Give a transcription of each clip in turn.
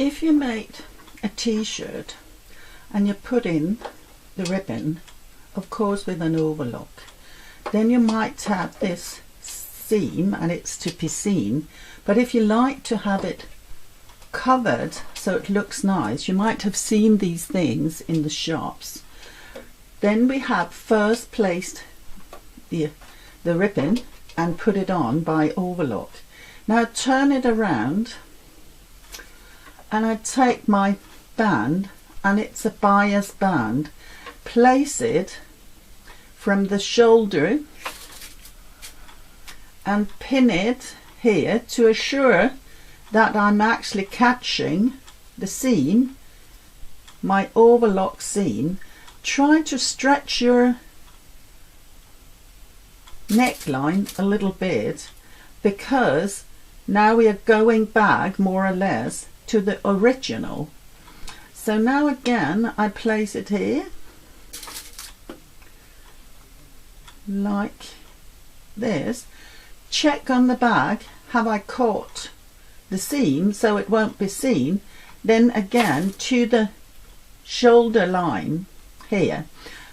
If you made a t-shirt and you put in the ribbon, of course with an overlock, then you might have this seam and it's to be seen, but if you like to have it covered so it looks nice, you might have seen these things in the shops. Then we have first placed the ribbon and put it on by overlock. Now turn it around and I take my band, and it's a bias band, place it from the shoulder and pin it here to assure that I'm actually catching the seam, my overlock seam. Try to stretch your neckline a little bit, because now we are going back more or less to the original. So now again I place it here like this. Check on the back, have I caught the seam so it won't be seen. Then again to the shoulder line here.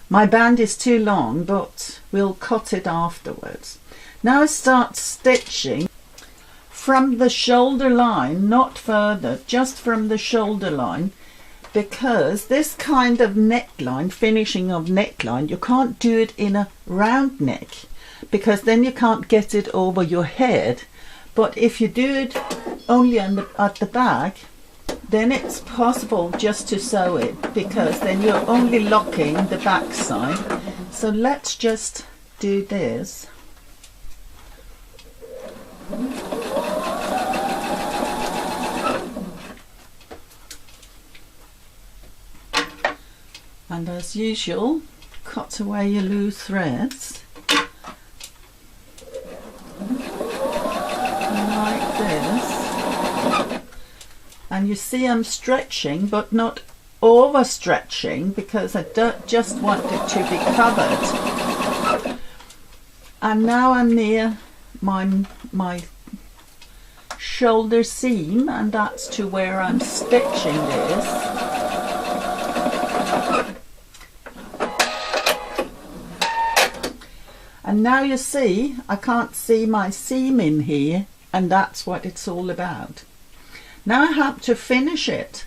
My band is too long, but we'll cut it afterwards. Now I start stitching from the shoulder line, not further, just from the shoulder line, because this kind of neckline, finishing of neckline, you can't do it in a round neck, because then you can't get it over your head. But if you do it only at the back, then it's possible just to sew it, because then you're only locking the back side. So let's just do this. And as usual, cut away your loose threads like this. And you see I'm stretching, but not over stretching, because I don't just want it to be covered. And now I'm near my shoulder seam, and that's to where I'm stitching this. And now you see I can't see my seam in here, and that's what it's all about. Now I have to finish it,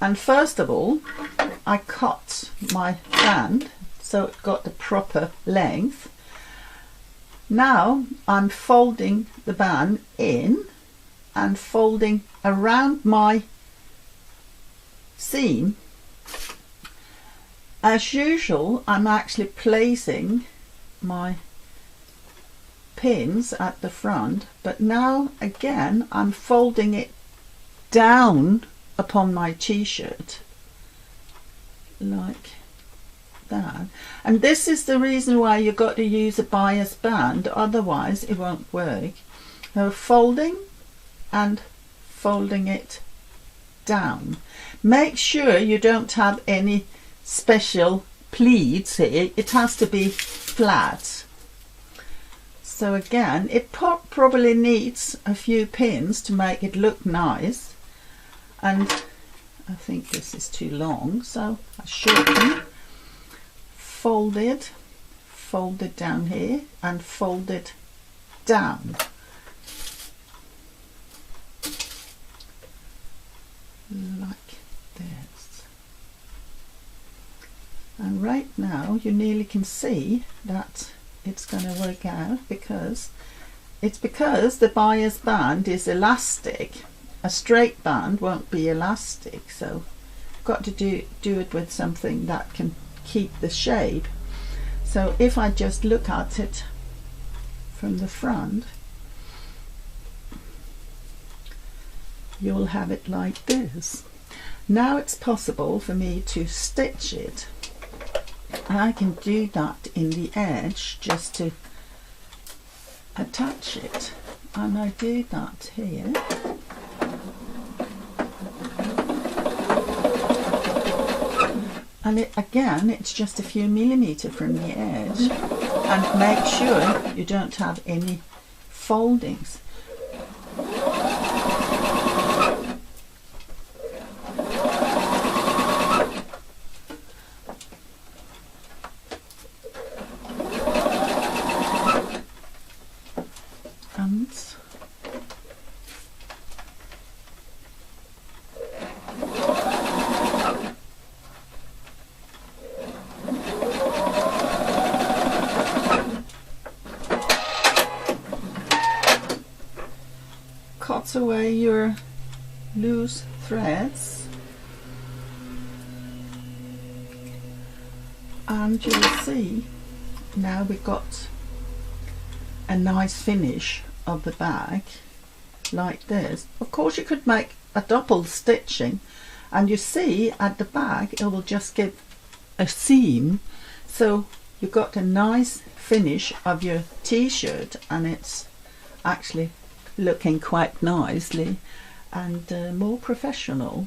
and first of all I cut my band so it got the proper length. Now I'm folding the band in and folding around my seam. As usual, I'm actually placing my pins at the front, but now again I'm folding it down upon my t-shirt like that. And this is the reason why you've got to use a bias band, otherwise it won't work. Now folding and folding it down. Make sure you don't have any special pleats here, it has to be flat. So again, it probably needs a few pins to make it look nice, and I think this is too long, so I shorten, fold it down here and fold it down like this. And right now you nearly can see that it's going to work out, because the bias band is elastic. A straight band won't be elastic, so I've got to do it with something that can keep the shape. So if I just look at it from the front, you'll have it like this. Now it's possible for me to stitch it. And I can do that in the edge just to attach it, and I do that here. And it's just a few millimeters from the edge, and make sure you don't have any foldings. cut away your loose threads, and you'll see now we've got a nice finish of the bag like this. Of course you could make a double stitching, and you see at the back it will just give a seam, so you've got a nice finish of your t-shirt, and it's actually looking quite nicely and more professional.